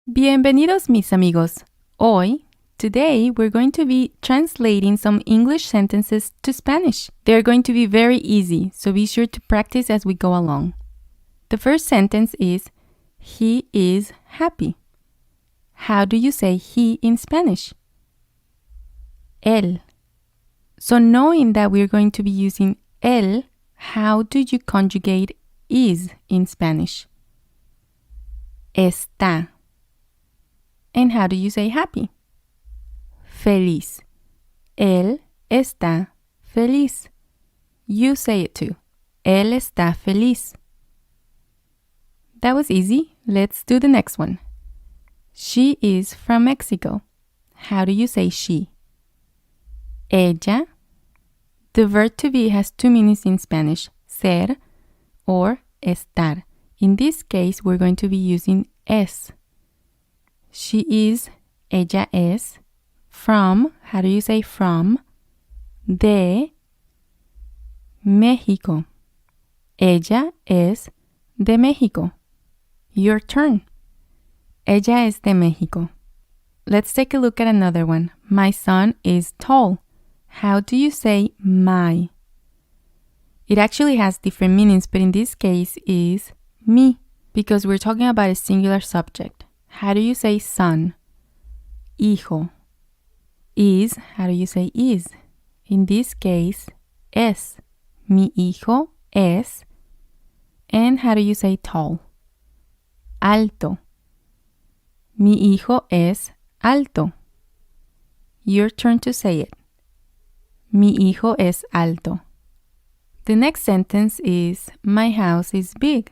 Bienvenidos, mis amigos. Today, we're going to be translating some English sentences to Spanish. They're going to be very easy, so be sure to practice as we go along. The first sentence is, he is happy. How do you say he in Spanish? Él. So knowing that we're going to be using él, how do you conjugate is in Spanish? Está. And how do you say happy? Feliz. Él está feliz. You say it too. Él está feliz. That was easy. Let's do the next one. She is from Mexico. How do you say she? Ella. The verb to be has two meanings in Spanish, ser or estar. In this case, we're going to be using es. She is, ella es, from, how do you say from? De México. Ella es de México. Your turn. Ella es de México. Let's take a look at another one. My son is tall. How do you say my? It actually has different meanings, but in this case is mi, because we're talking about a singular subject. How do you say son? Hijo. Is, how do you say is? In this case, es. Mi hijo es. And how do you say tall? Alto. Mi hijo es alto. Your turn to say it. Mi hijo es alto. The next sentence is, my house is big.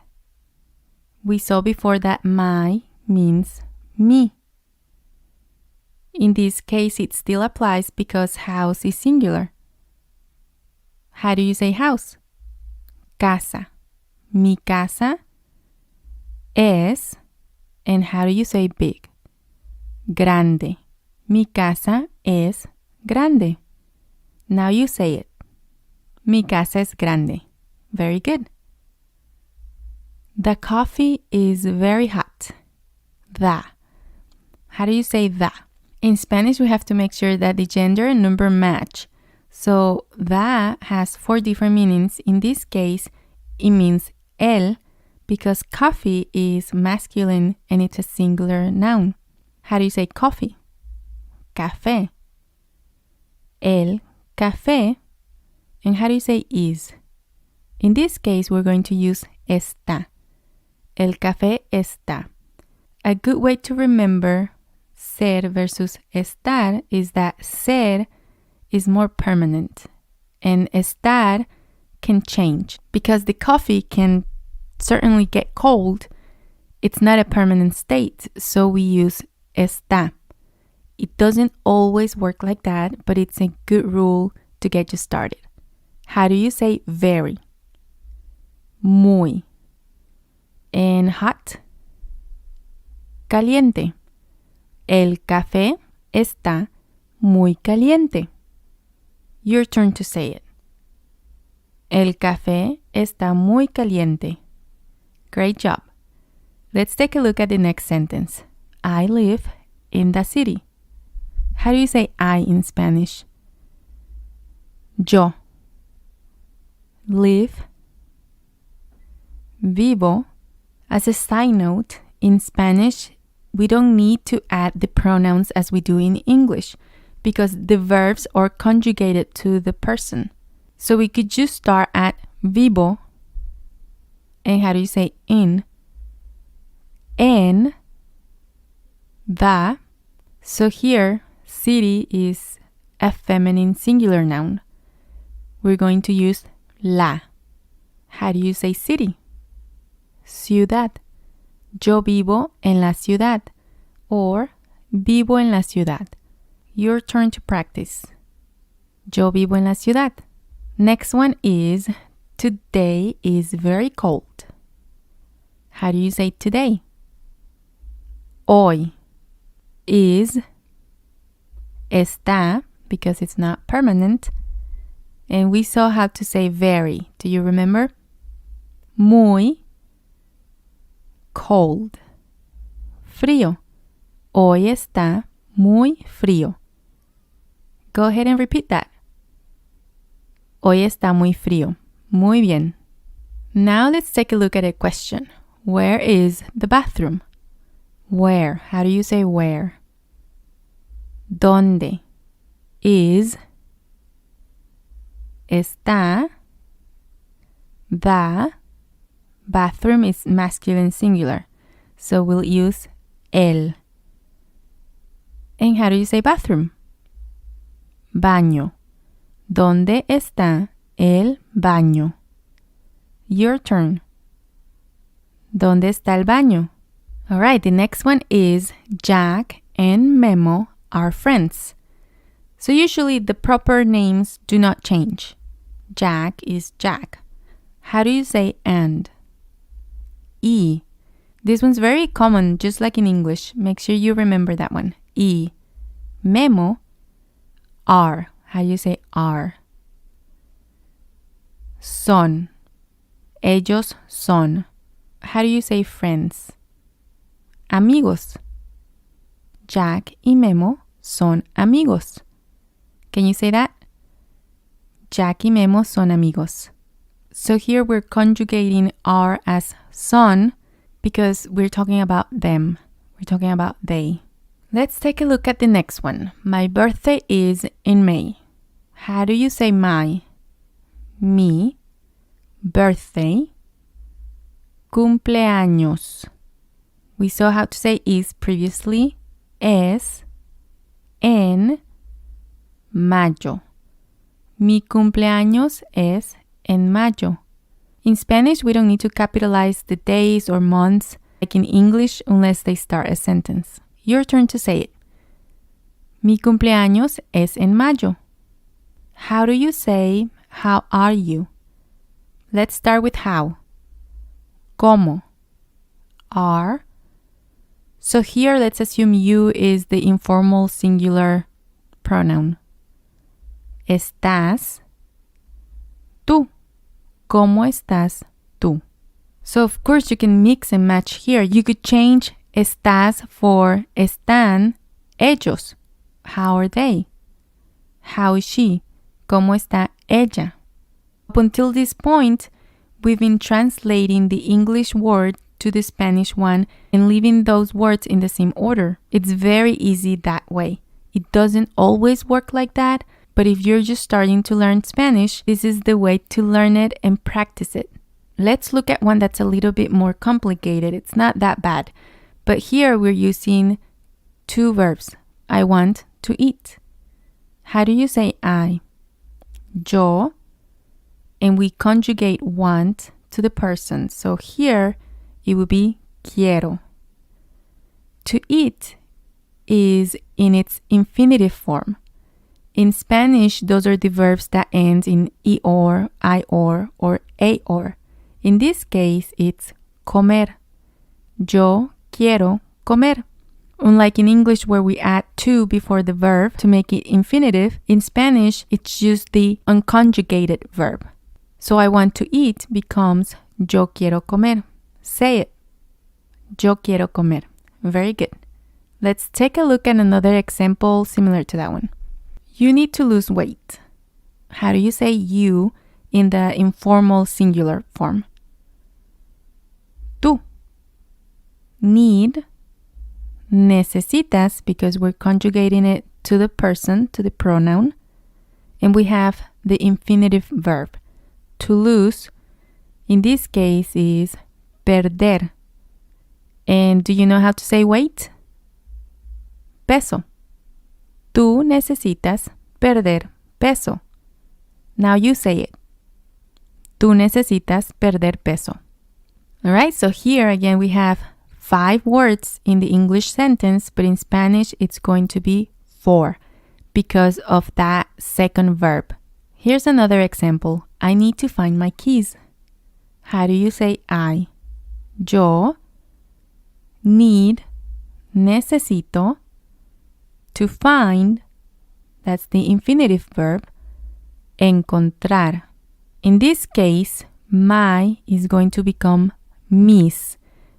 We saw before that my means me. In this case, it still applies because house is singular. How do you say house? Casa. Mi casa es, and how do you say big? Grande. Mi casa es grande. Now you say it. Mi casa es grande. Very good. The coffee is very hot. The. How do you say the? In Spanish, we have to make sure that the gender and number match. So, the has 4 different meanings. In this case, it means el because coffee is masculine and it's a singular noun. How do you say coffee? Café. El café. And how do you say is? In this case, we're going to use está. El café está. A good way to remember ser versus estar is that ser is more permanent and estar can change. Because the coffee can certainly get cold, it's not a permanent state, so we use está. It doesn't always work like that, but it's a good rule to get you started. How do you say very? Muy. And hot? Caliente. El café está muy caliente. Your turn to say it. El café está muy caliente. Great job. Let's take a look at the next sentence. I live in the city. How do you say I in Spanish? Yo. Live. Vivo. As a side note, in Spanish, we don't need to add the pronouns as we do in English because the verbs are conjugated to the person. So we could just start at vivo. And how do you say in? En. The. So here, city is a feminine singular noun. We're going to use la. How do you say city? Ciudad. Yo vivo en la ciudad. Or vivo en la ciudad. Your turn to practice. Yo vivo en la ciudad. Next one is today is very cold. How do you say today? Hoy. Is. Está, because it's not permanent. And we saw how to say very. Do you remember? Muy cold. Frío. Hoy está muy frío. Go ahead and repeat that. Hoy está muy frío. Muy bien. Now let's take a look at a question. Where is the bathroom? Where? How do you say where? ¿Dónde? Is. Está. The. Bathroom is masculine singular. So we'll use el. And how do you say bathroom? Baño. ¿Dónde está el baño? Your turn. ¿Dónde está el baño? All right, the next one is Jack and Memo are friends. So usually the proper names do not change. Jack is Jack. How do you say and? E. This one's very common, just like in English. Make sure you remember that one. E. Memo, are. How do you say are? Son. Ellos son. How do you say friends? Amigos. Jack y Memo son amigos. Can you say that? Jack y Memo son amigos. So here we're conjugating are as son because we're talking about them. We're talking about they. Let's take a look at the next one. My birthday is in May. How do you say my? Mi. Birthday. Cumpleaños. We saw how to say is previously. Es. En. Mayo. Mi cumpleaños es en mayo. In Spanish, we don't need to capitalize the days or months like in English unless they start a sentence. Your turn to say it. Mi cumpleaños es en mayo. How do you say, how are you? Let's start with how. ¿Cómo? Are. So here, let's assume you is the informal singular pronoun. Estás. Tú. ¿Cómo estás tú? So of course you can mix and match here. You could change estás for están ellos. How are they? How is she? ¿Cómo está ella? Up until this point, we've been translating the English word to the Spanish one and leaving those words in the same order. It's very easy that way. It doesn't always work like that, but if you're just starting to learn Spanish, this is the way to learn it and practice it. Let's look at one that's a little bit more complicated. It's not that bad. But here we're using two verbs. I want to eat. How do you say I? Yo. And we conjugate want to the person. So here it would be quiero. To eat is in its infinitive form. In Spanish, those are the verbs that end in ior, ior, or aor. In this case, it's comer. Yo quiero comer. Unlike in English where we add to before the verb to make it infinitive, in Spanish, it's just the unconjugated verb. So I want to eat becomes yo quiero comer. Say it. Yo quiero comer. Very good. Let's take a look at another example similar to that one. You need to lose weight. How do you say you in the informal singular form? Tú. Need. Necesitas, because we're conjugating it to the person, to the pronoun. And we have the infinitive verb. To lose, in this case, is perder. And do you know how to say weight? Peso. Tú necesitas perder peso. Now you say it. Tú necesitas perder peso. All right, so here again we have 5 words in the English sentence, but in Spanish it's going to be 4 because of that second verb. Here's another example. I need to find my keys. How do you say I? Yo need, necesito, to find, that's the infinitive verb, encontrar. In this case, my is going to become mis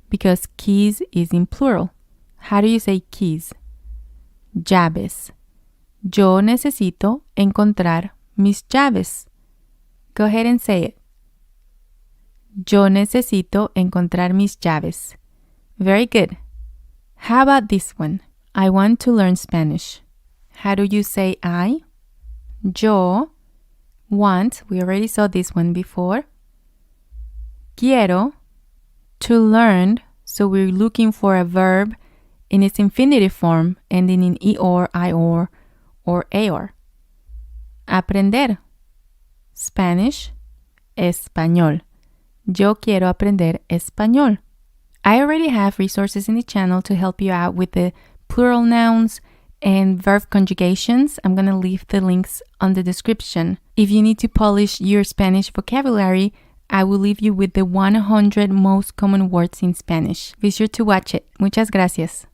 because keys is in plural. How do you say keys? Llaves. Yo necesito encontrar mis llaves. Go ahead and say it. Yo necesito encontrar mis llaves. Very good. How about this one? I want to learn Spanish. How do you say I? Yo want, we already saw this one before. Quiero, to learn, so we're looking for a verb in its infinitive form ending in ER, IR, or AR. Aprender. Spanish, español. Yo quiero aprender español. I already have resources in the channel to help you out with the plural nouns and verb conjugations. I'm going to leave the links on the description. If you need to polish your Spanish vocabulary, I will leave you with the 100 most common words in Spanish. Be sure to watch it. Muchas gracias.